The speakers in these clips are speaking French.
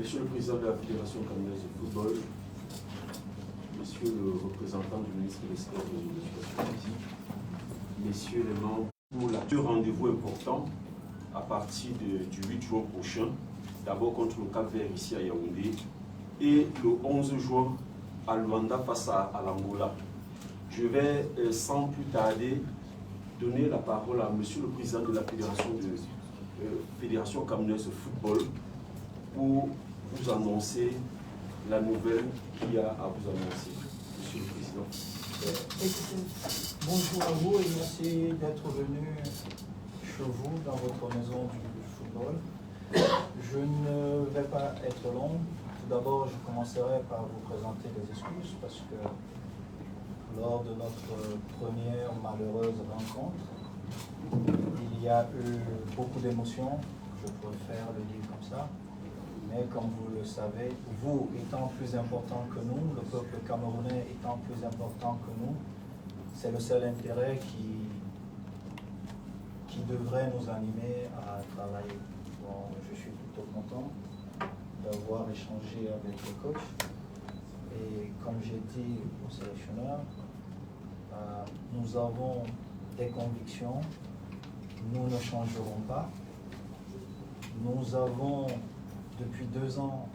Monsieur le Président de la Fédération camerounaise de football, Monsieur le représentant du ministre des Sports et de l'Éducation physique, Messieurs les membres, pour deux rendez-vous importants à partir du 8 juin prochain, d'abord contre le Cap-Vert ici à Yaoundé et le 11 juin à Luanda face à l'Angola. Je vais sans plus tarder donner la parole à Monsieur le Président de la Fédération camerounaise de football pour vous annoncer la nouvelle qu'il y a à vous annoncer. Monsieur le Président. Bonjour à vous et merci d'être venu chez vous dans votre maison du football. Je ne vais pas être long. Tout d'abord, je commencerai par vous présenter les excuses parce que lors de notre première malheureuse rencontre, il y a eu beaucoup d'émotions, je préfère le dire comme ça, mais comme vous le savez, vous étant plus important que nous, le peuple camerounais étant plus important que nous, c'est le seul intérêt qui devrait nous animer à travailler. Bon, je suis plutôt content d'avoir échangé avec le coach et comme j'ai dit au sélectionneur, nous avons des convictions, nous ne changerons pas. Nous avons depuis 2 ans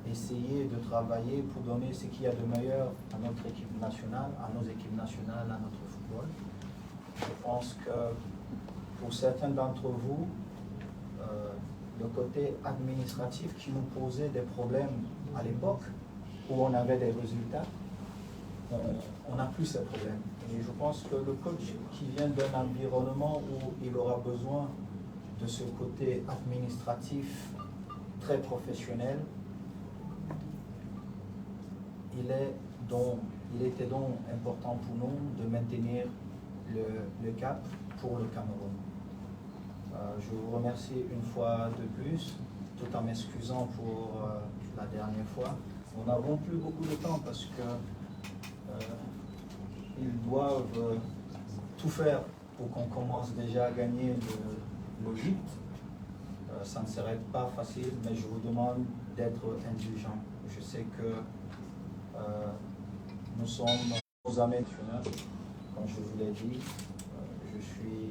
essayé de travailler pour donner ce qu'il y a de meilleur à notre équipe nationale, à nos équipes nationales, à notre football. Je pense que pour certains d'entre vous, le côté administratif qui nous posait des problèmes à l'époque, où on avait des résultats, on n'a plus ces problèmes. Et je pense que le coach qui vient d'un environnement où il aura besoin de ce côté administratif très professionnel, il était donc important pour nous de maintenir le cap pour le Cameroun. Je vous remercie une fois de plus, tout en m'excusant pour la dernière fois. Nous n'avons plus beaucoup de temps parce que ils doivent tout faire pour qu'on commence déjà à gagner le 8. Ça ne serait pas facile, mais je vous demande d'être indulgents. Je sais que nous sommes nos amis nationaux, comme je vous l'ai dit. Je suis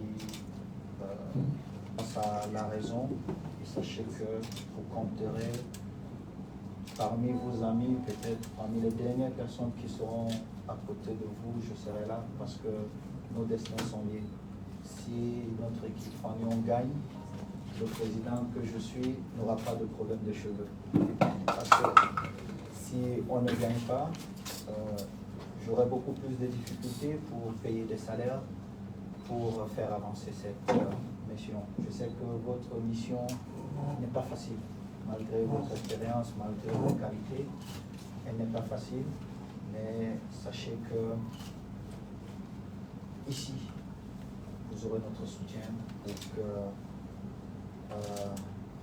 face à la raison et sachez que vous compterez parmi vos amis, peut-être parmi les dernières personnes qui seront à côté de vous, je serai là parce que nos destins sont liés. Si notre équipe Fanion gagne, le président que je suis n'aura pas de problème de cheveux. Parce que si on ne gagne pas, j'aurai beaucoup plus de difficultés pour payer des salaires, pour faire avancer cette mission. Je sais que votre mission n'est pas facile, malgré votre expérience, malgré vos qualités, elle n'est pas facile, mais sachez que ici, vous aurez notre soutien pour que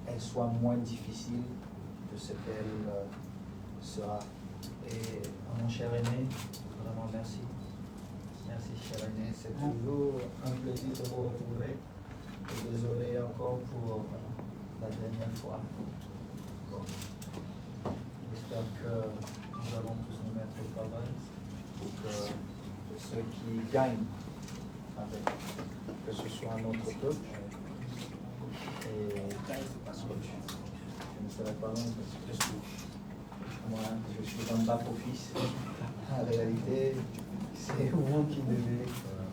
elle soit moins difficile de ce qu'elle sera. Et mon cher aîné, vraiment merci. Merci cher aîné, c'est toujours un plaisir de vous retrouver. Et désolé encore pour la dernière fois. Bon. J'espère que nous allons tous nous mettre au travail pour que ceux qui gagnent avec, que ce soit notre peuple, et je ne serai pas long parce que moi je suis un back-office. En réalité, c'est vous qui devez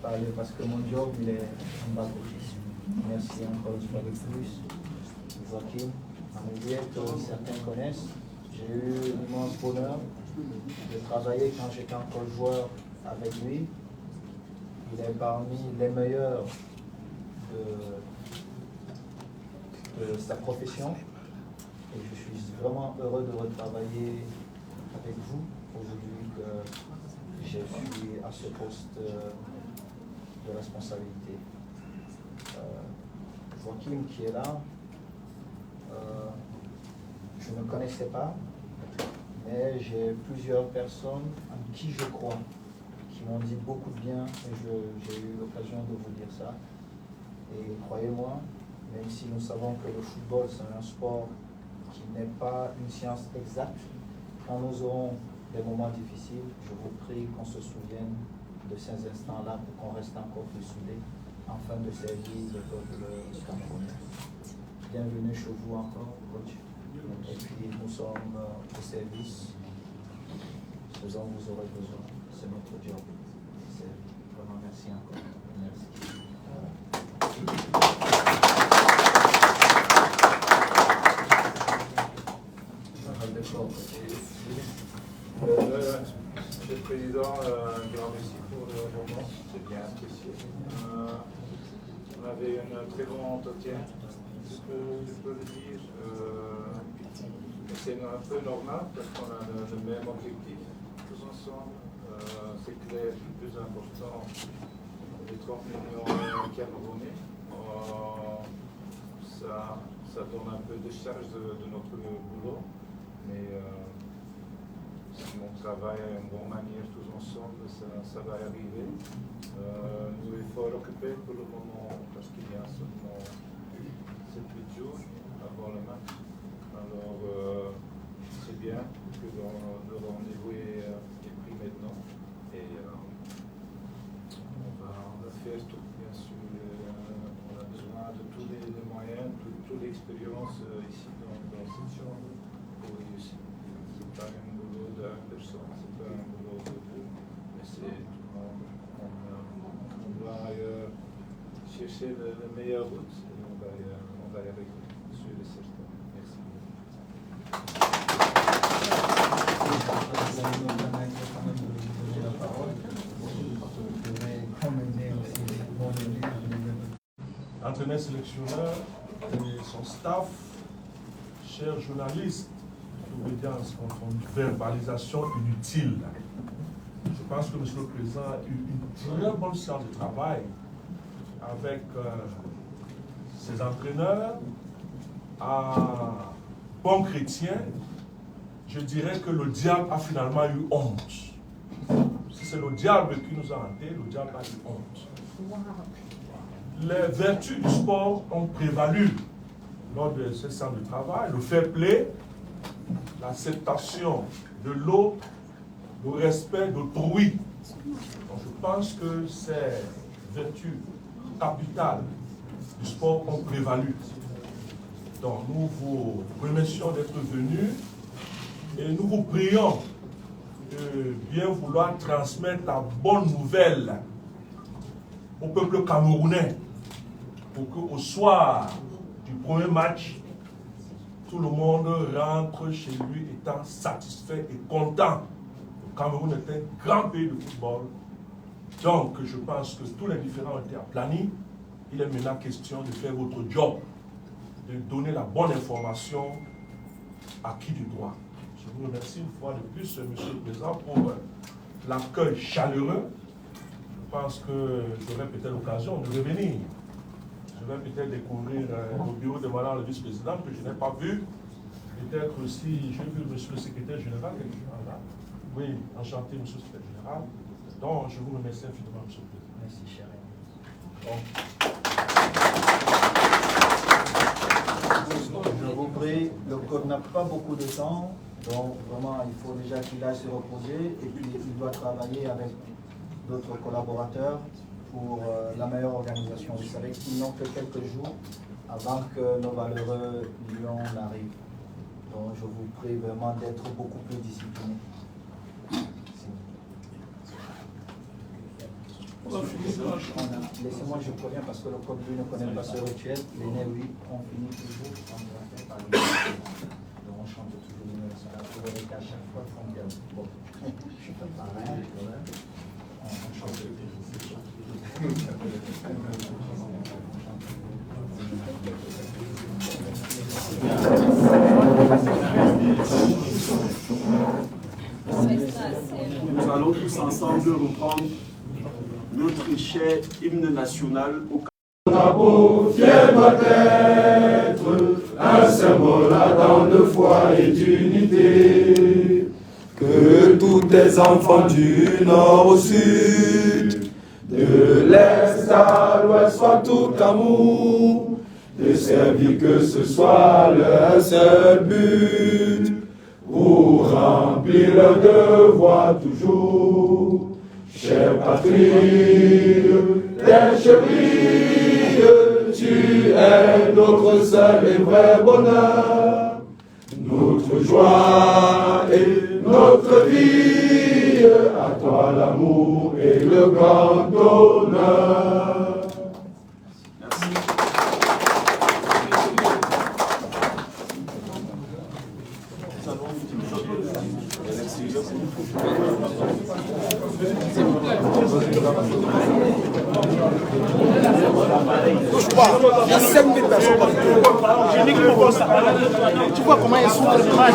parler parce que mon job il est un back-office. Merci encore une fois de plus. Joachim, un métier que certains connaissent. J'ai eu l'immense bonheur de travailler quand j'étais encore joueur avec lui. Il est parmi les meilleurs de sa profession et je suis vraiment heureux de retravailler avec vous aujourd'hui que je suis à ce poste de responsabilité. Joachim qui est là, je ne connaissais pas, mais j'ai plusieurs personnes en qui je crois, qui m'ont dit beaucoup de bien et j'ai eu l'occasion de vous dire ça. Et croyez-moi, même si nous savons que le football c'est un sport qui n'est pas une science exacte. Quand nous aurons des moments difficiles, je vous prie qu'on se souvienne de ces instants-là pour qu'on reste encore plus soudés afin de servir le peuple camerounais. Bienvenue chez vous encore, coach. Et puis nous sommes au service, ce dont vous aurez besoin. C'est notre job. C'est vraiment merci encore. Merci. Monsieur le Président, un grand merci pour le moment, c'est bien apprécié. On avait un très bon entretien, je peux le dire. C'est un peu normal parce qu'on a le même objectif tous ensemble. C'est clair, le plus important, les 30 millions camerounais. Ça donne un peu de charge de notre boulot, mais si on travaille à une bonne manière tous ensemble, ça va arriver. Nous sommes fort occupés pour le moment parce qu'il y a seulement 7-8 jours avant le match. Alors c'est bien que le rendez-vous est pris maintenant et on va faire tout, bien sûr. On a besoin de tous les moyens, de toute l'expérience ici dans cette chambre pour réussir. Ce n'est pas un boulot d'une personne, ce n'est pas un boulot de deux, mais c'est tout le monde. On doit chercher le meilleur route et on va y arriver, sûr et certain. Merci. Entraîneur sélectionneur et son staff, chers journalistes, d'obédience contre une verbalisation inutile. Je pense que M. le Président a eu une très bonne séance de travail avec ses entraîneurs. À bon chrétien, je dirais que le diable a finalement eu honte. Si c'est le diable qui nous a hantés, le diable a eu honte. Les vertus du sport ont prévalu lors de ce séance de travail. Le fair play, l'acceptation de l'autre, le respect d'autrui. Donc je pense que ces vertus capitales du sport ont prévalu. Donc nous vous remercions d'être venus et nous vous prions de bien vouloir transmettre la bonne nouvelle au peuple camerounais pour qu'au soir du premier match, tout le monde rentre chez lui étant satisfait et content. Le Cameroun est un grand pays de football. Donc, je pense que tous les différends ont été aplanis. Il est maintenant question de faire votre job, de donner la bonne information à qui du droit. Je vous remercie une fois de plus, Monsieur le Président, pour l'accueil chaleureux. Je pense que j'aurai peut-être l'occasion de revenir. Je vais peut-être découvrir le bureau de Madame le vice-président que je n'ai pas vu. Peut-être aussi, j'ai vu Monsieur le secrétaire général. Oui, enchanté, Monsieur le secrétaire général. Donc, je vous remercie infiniment, Monsieur le Président. Merci, cher ami. Je vous prie, le code n'a pas beaucoup de temps, donc vraiment, il faut déjà qu'il aille se reposer et puis il doit travailler avec d'autres collaborateurs pour la meilleure organisation. Vous savez qu'ils n'ont que quelques jours avant que nos valeureux lions n'arrivent. Donc je vous prie vraiment d'être beaucoup plus disciplinés. Laissez-moi, je préviens parce que le code lui ne connaît pas ce rituel. Les oui, on finit toujours par les donc on chante toujours l'hymne national. Vous verrez qu'à chaque fois, on gagne. Bon, je ne peux pas rien, on chante Nous allons tous ensemble reprendre notre cher hymne national au drapeau fier doit être un symbole ardent de foi et d'unité. Que tous tes enfants du nord au sud, de l'est à l'ouest soient tout amour de servir que ce soit leur seul but, pour remplir leur devoir toujours. Chère patrie, terre chérie, tu es notre seul et vrai bonheur, notre joie et notre vie, à toi l'amour et le grand honneur. Il y a 5000 personnes. Je n'ai que pour ça. Tu vois comment ils souffrent l'image.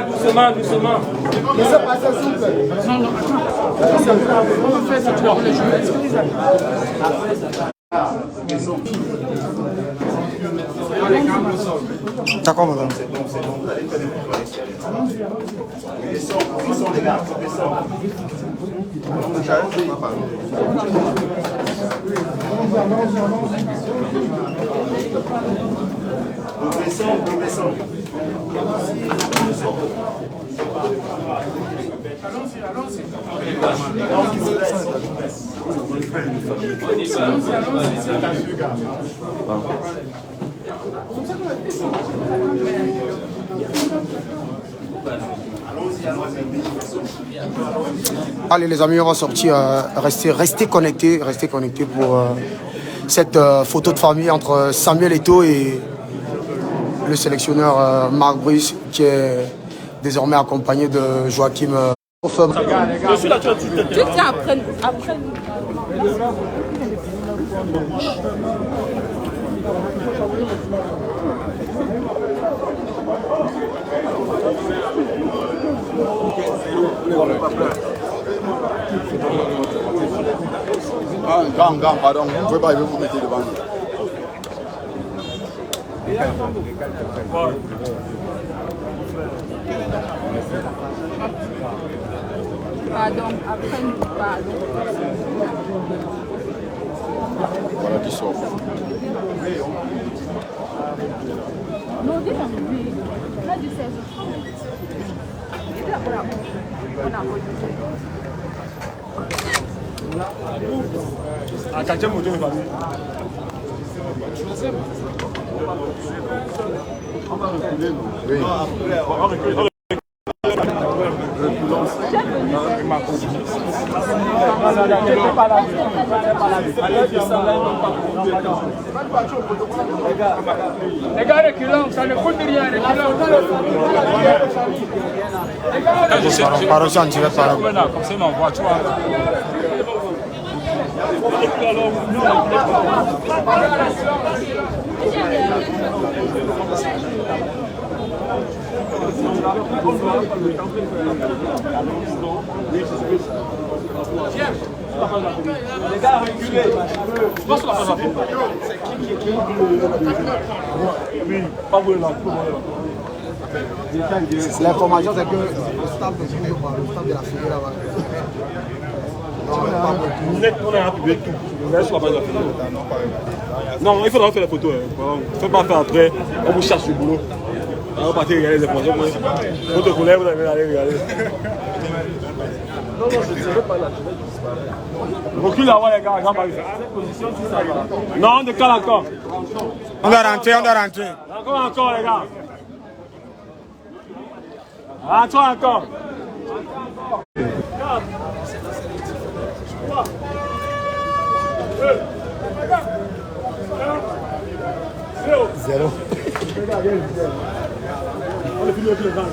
Doucement, doucement. Laissez passer, s'il vous plaît. Non, non, attends. On fait ça, tu vas les jouer. D'accord, madame. Allez les amis, on va sortir, restez connectés pour cette photo de famille entre Samuel Eto'o et le sélectionneur Marc Brice, qui est désormais accompagné de Joachim. Je suis là, tu tiens, après. Ah, gang, pardon, vous ne pouvez pas vous mettre devant nous. Pardon, après nous, pardon. Voilà qui sort. Non, déjà, là, du 16. Ah, quelqu'un m'a dit, Oui. Les gars, reculons, ça ne coûte rien, reculons. Pardon, c'est en direct par là. Comme ça, ma voix, tu vois. Les gars, reculez. Je pense qu'on a pas fait. Oui, pas vous là. L'information, c'est que le staff de la filière là-bas. On a publié tout. Non, il faudra faire la photo. Il ne faut pas faire après. On vous cherche du boulot. On va partir regarder les informations. Votre collègue, vous allez aller regarder. Non, je ne serai pas là. Recule là-bas, les gars. Non, on décale encore. On doit rentrer. Encore, les gars. Rentrons encore. Zéro. On est fini avec les gens.